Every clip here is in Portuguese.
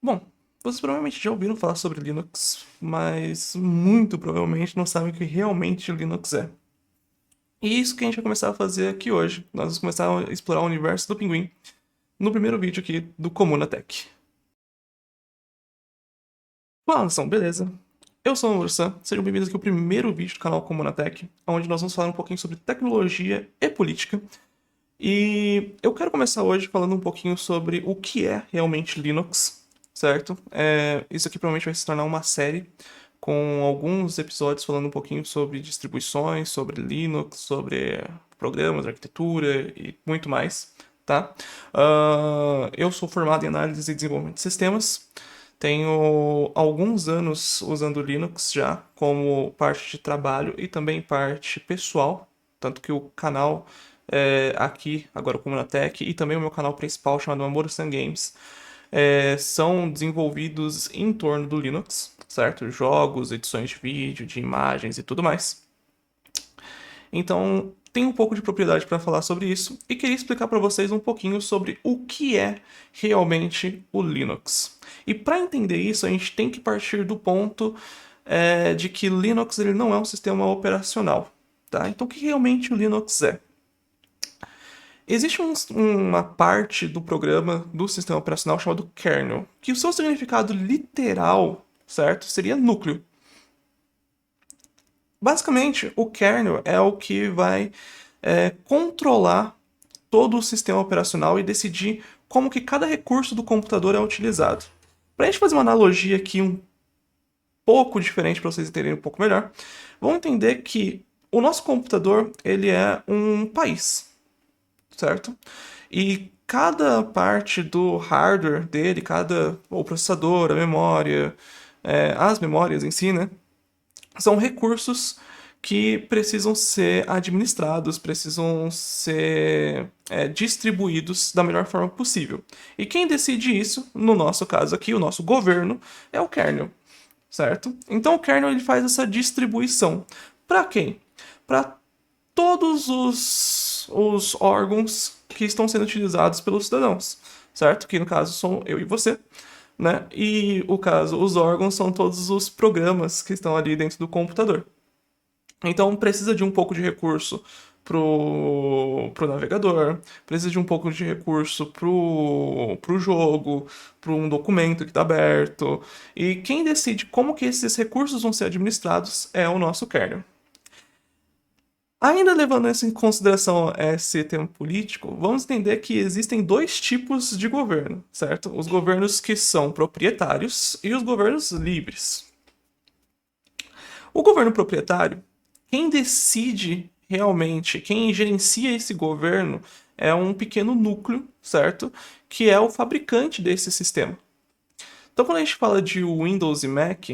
Bom, vocês provavelmente já ouviram falar sobre Linux, mas muito provavelmente não sabem o que realmente Linux é. E isso que a gente vai começar a fazer aqui hoje. Nós vamos começar a explorar o universo do Pinguim no primeiro vídeo aqui do Comuna Tech. Fala, nação, beleza? Eu sou o Ursan, sejam bem-vindos aqui ao primeiro vídeo do canal Comuna Tech, onde nós vamos falar um pouquinho sobre tecnologia e política. E eu quero começar hoje falando um pouquinho sobre o que é realmente Linux, certo? Isso aqui provavelmente vai se tornar uma série com alguns episódios falando um pouquinho sobre distribuições, sobre Linux, sobre programas, arquitetura e muito mais, tá? Eu sou formado em análise e desenvolvimento de sistemas. Tenho alguns anos usando Linux já como parte de trabalho e também parte pessoal, tanto que o canal aqui, agora o Comunatech, e também o meu canal principal chamado Amor-san Games, são desenvolvidos em torno do Linux, certo? Jogos, edições de vídeo, de imagens e tudo mais. Então, tenho um pouco de propriedade para falar sobre isso e queria explicar para vocês um pouquinho sobre o que é realmente o Linux. E para entender isso, a gente tem que partir do ponto de que Linux ele não é um sistema operacional. Tá? Então, o que realmente o Linux é? Existe uma parte do programa do sistema operacional chamado kernel, que o seu significado literal, certo, seria núcleo. Basicamente, o kernel é o que vai controlar todo o sistema operacional e decidir como que cada recurso do computador é utilizado. Para a gente fazer uma analogia aqui um pouco diferente para vocês entenderem um pouco melhor, vamos entender que o nosso computador ele é um país, certo? E cada parte do hardware dele, o processador, a memória, as memórias em si, né, são recursos que precisam ser administrados, precisam ser distribuídos da melhor forma possível. E quem decide isso, no nosso caso aqui, o nosso governo, é o kernel, certo? Então o kernel ele faz essa distribuição. Para quem? Para todos os órgãos que estão sendo utilizados pelos cidadãos, certo? Que no caso são eu e você, né? E o caso, os órgãos são todos os programas que estão ali dentro do computador. Então precisa de um pouco de recurso pro navegador, precisa de um pouco de recurso pro jogo, para um documento que está aberto. E quem decide como que esses recursos vão ser administrados é o nosso kernel. Ainda levando isso em consideração esse tema político, vamos entender que existem dois tipos de governo, certo? Os governos que são proprietários e os governos livres. O governo proprietário, quem decide realmente, quem gerencia esse governo é um pequeno núcleo, certo? Que é o fabricante desse sistema. Então, quando a gente fala de Windows e Mac,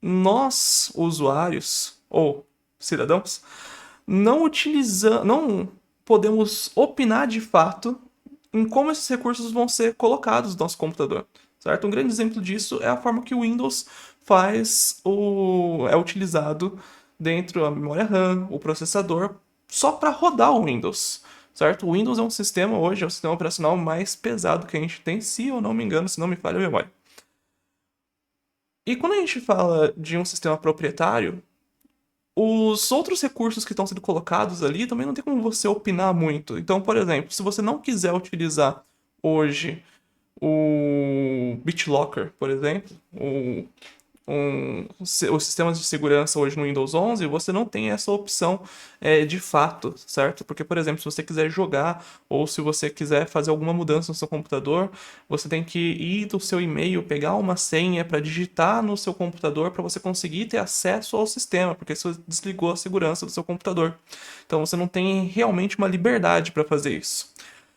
nós, usuários ou cidadãos, não podemos opinar de fato em como esses recursos vão ser colocados no nosso computador, certo? Um grande exemplo disso é a forma que o Windows é utilizado dentro da memória RAM, o processador, só para rodar o Windows, certo? O Windows é um sistema hoje, é o sistema operacional mais pesado que a gente tem, se eu não me engano, se não me falha a memória. E quando a gente fala de um sistema proprietário, os outros recursos que estão sendo colocados ali também não tem como você opinar muito. Então, por exemplo, se você não quiser utilizar hoje o BitLocker, por exemplo, os sistemas de segurança hoje no Windows 11, você não tem essa opção de fato, certo? Porque, por exemplo, se você quiser jogar ou se você quiser fazer alguma mudança no seu computador, você tem que ir do seu e-mail, pegar uma senha para digitar no seu computador para você conseguir ter acesso ao sistema, porque você desligou a segurança do seu computador. Então você não tem realmente uma liberdade para fazer isso.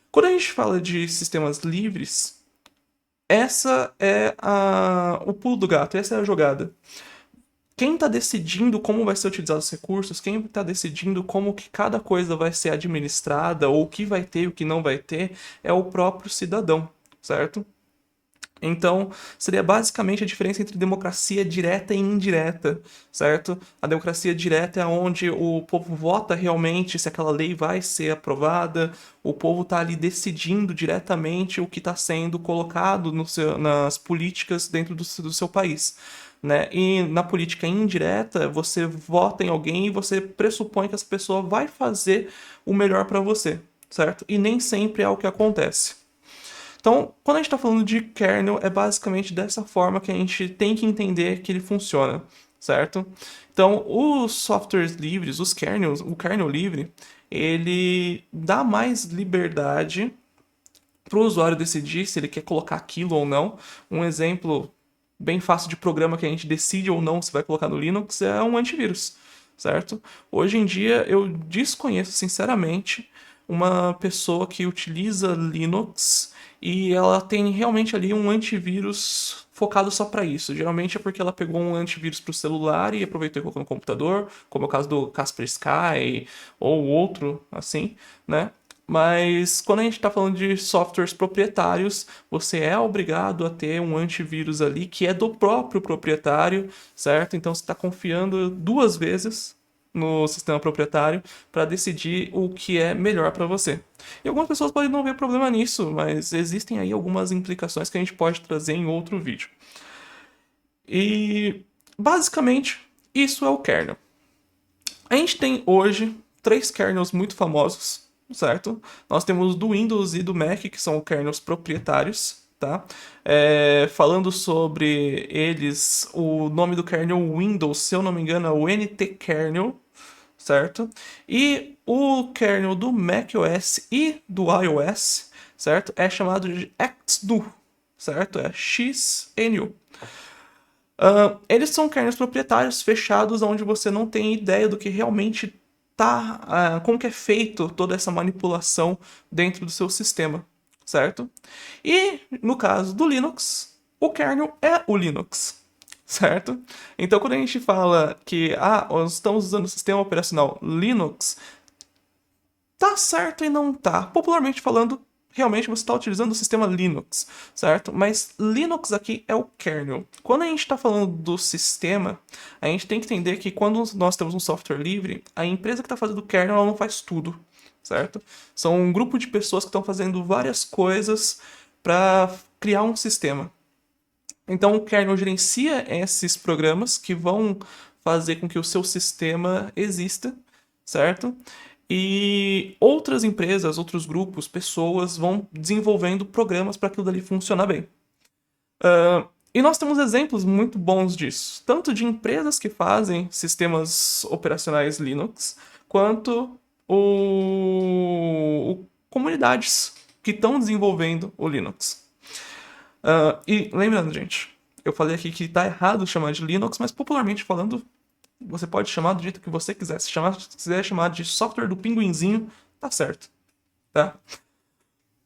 Quando a gente fala de sistemas livres, essa é o pulo do gato, essa é a jogada. Quem está decidindo como vai ser utilizados os recursos, quem está decidindo como que cada coisa vai ser administrada, ou o que vai ter e o que não vai ter, é o próprio cidadão, certo? Então, seria basicamente a diferença entre democracia direta e indireta, certo? A democracia direta é onde o povo vota realmente se aquela lei vai ser aprovada, o povo está ali decidindo diretamente o que está sendo colocado nas políticas dentro do seu país. Né? E na política indireta, você vota em alguém e você pressupõe que essa pessoa vai fazer o melhor para você, certo? E nem sempre é o que acontece. Então, quando a gente está falando de kernel, é basicamente dessa forma que a gente tem que entender que ele funciona, certo? Então, os softwares livres, os kernels, o kernel livre, ele dá mais liberdade para o usuário decidir se ele quer colocar aquilo ou não. Um exemplo bem fácil de programa que a gente decide ou não se vai colocar no Linux é um antivírus, certo? Hoje em dia eu desconheço sinceramente uma pessoa que utiliza Linux e ela tem realmente ali um antivírus focado só para isso. Geralmente é porque ela pegou um antivírus para o celular e aproveitou e colocou no computador, como é o caso do Kaspersky ou outro assim, né? Mas quando a gente está falando de softwares proprietários, você é obrigado a ter um antivírus ali que é do próprio proprietário, certo? Então você está confiando duas vezes no sistema proprietário para decidir o que é melhor para você. E algumas pessoas podem não ver problema nisso, mas existem aí algumas implicações que a gente pode trazer em outro vídeo. E basicamente isso é o kernel. A gente tem hoje três kernels muito famosos, certo? Nós temos do Windows e do Mac, que são kernels proprietários, tá? Falando sobre eles, o nome do kernel Windows, se eu não me engano, é o NT kernel, certo? E o kernel do macOS e do iOS, certo? É chamado de XNU, certo? É XNU. Eles são kernels proprietários fechados, onde você não tem ideia do que realmente tá, como que é feito toda essa manipulação dentro do seu sistema, certo? E no caso do Linux, o kernel é o Linux, certo? Então quando a gente fala que nós estamos usando o sistema operacional Linux, tá certo e não tá. Popularmente falando, realmente você está utilizando o sistema Linux, certo? Mas Linux aqui é o kernel. Quando a gente está falando do sistema, a gente tem que entender que quando nós temos um software livre, a empresa que está fazendo o kernel ela não faz tudo, certo? São um grupo de pessoas que estão fazendo várias coisas para criar um sistema. Então o kernel gerencia esses programas que vão fazer com que o seu sistema exista, certo? E outras empresas, outros grupos, pessoas vão desenvolvendo programas para aquilo dali funcionar bem. E nós temos exemplos muito bons disso, tanto de empresas que fazem sistemas operacionais Linux, quanto comunidades que estão desenvolvendo o Linux. E lembrando, gente, eu falei aqui que tá errado chamar de Linux, mas popularmente falando, você pode chamar do jeito que você quiser. Se quiser chamar de software do pinguinzinho, tá certo, tá?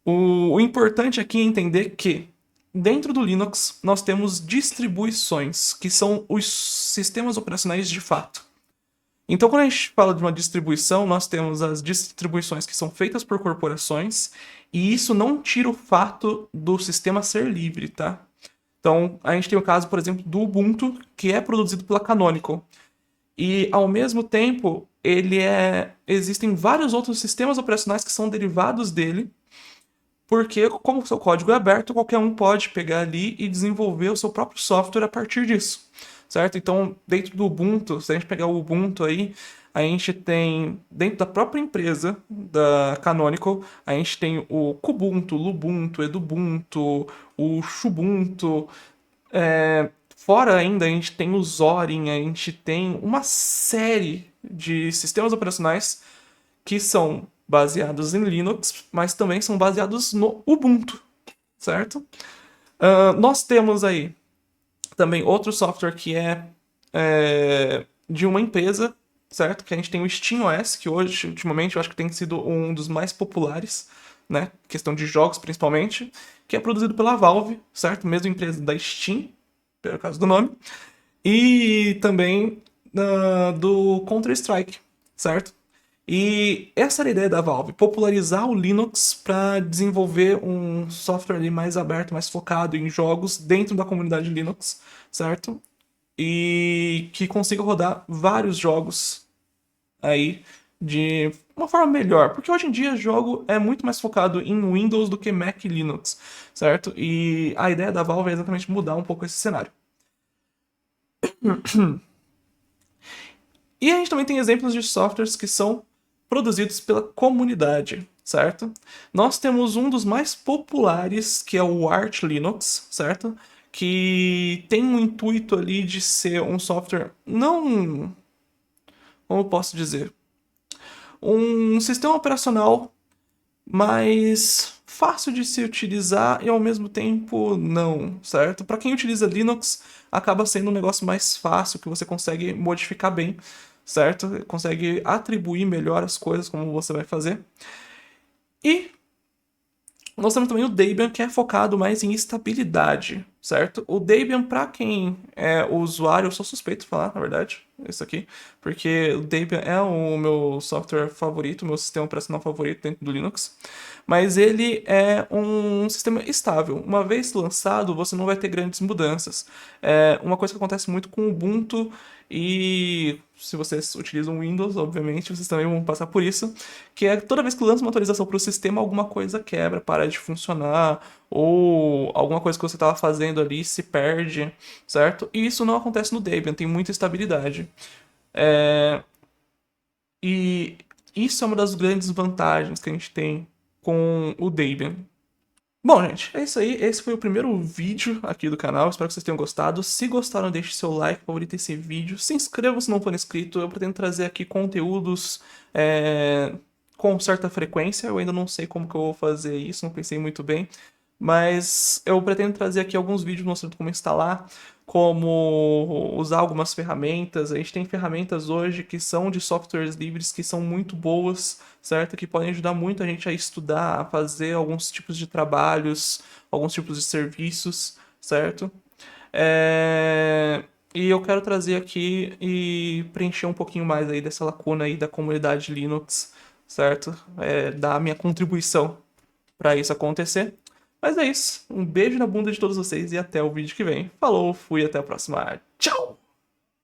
O importante aqui é entender que dentro do Linux nós temos distribuições, que são os sistemas operacionais de fato. Então, quando a gente fala de uma distribuição, nós temos as distribuições que são feitas por corporações, e isso não tira o fato do sistema ser livre, tá? Então, a gente tem o caso, por exemplo, do Ubuntu, que é produzido pela Canonical. E, ao mesmo tempo, existem vários outros sistemas operacionais que são derivados dele, porque, como o seu código é aberto, qualquer um pode pegar ali e desenvolver o seu próprio software a partir disso, certo? Então, dentro do Ubuntu, se a gente pegar o Ubuntu aí, a gente tem, dentro da própria empresa da Canonical, a gente tem o Kubuntu, Lubuntu, Edubuntu, o Xubuntu. Fora ainda, a gente tem o Zorin, a gente tem uma série de sistemas operacionais que são baseados em Linux, mas também são baseados no Ubuntu, certo? Nós temos aí também outro software que é de uma empresa, certo? Que a gente tem o SteamOS, que hoje, ultimamente, eu acho que tem sido um dos mais populares, né? Questão de jogos, principalmente, que é produzido pela Valve, certo? Mesma empresa da Steam, pelo caso do nome, e também do Counter-Strike, certo? E essa era a ideia da Valve, popularizar o Linux para desenvolver um software ali mais aberto, mais focado em jogos dentro da comunidade Linux, certo? E que consiga rodar vários jogos aí de uma forma melhor, porque hoje em dia o jogo é muito mais focado em Windows do que Mac e Linux, certo? E a ideia da Valve é exatamente mudar um pouco esse cenário. E a gente também tem exemplos de softwares que são produzidos pela comunidade, certo? Nós temos um dos mais populares, que é o Arch Linux, certo? Que tem um intuito ali de ser um software não, como eu posso dizer, um sistema operacional mais fácil de se utilizar e ao mesmo tempo não, certo? Para quem utiliza Linux, acaba sendo um negócio mais fácil que você consegue modificar bem, certo? Consegue atribuir melhor as coisas como você vai fazer. E nós temos também o Debian, que é focado mais em estabilidade, certo? O Debian, para quem é usuário, eu sou suspeito de falar, na verdade, isso aqui, porque o Debian é o meu software favorito, meu sistema operacional favorito dentro do Linux, mas ele é um sistema estável. Uma vez lançado, você não vai ter grandes mudanças. É uma coisa que acontece muito com o Ubuntu e se vocês utilizam Windows, obviamente, vocês também vão passar por isso, que é toda vez que lança uma atualização para o sistema, alguma coisa quebra, para de funcionar, ou alguma coisa que você estava fazendo ali se perde, certo? E isso não acontece no Debian, tem muita estabilidade. É, E isso é uma das grandes vantagens que a gente tem com o Debian. Bom, gente, é isso aí. Esse foi o primeiro vídeo aqui do canal. Espero que vocês tenham gostado. Se gostaram, deixe seu like, favorita esse vídeo. Se inscreva se não for inscrito. Eu pretendo trazer aqui conteúdos com certa frequência. Eu ainda não sei como que eu vou fazer isso, não pensei muito bem. Mas eu pretendo trazer aqui alguns vídeos mostrando como instalar, como usar algumas ferramentas. A gente tem ferramentas hoje que são de softwares livres que são muito boas, certo? Que podem ajudar muito a gente a estudar, a fazer alguns tipos de trabalhos, alguns tipos de serviços, certo? E eu quero trazer aqui e preencher um pouquinho mais aí dessa lacuna aí da comunidade Linux, certo? Dar a minha contribuição para isso acontecer. Mas é isso. Um beijo na bunda de todos vocês e até o vídeo que vem. Falou, fui, até a próxima. Tchau!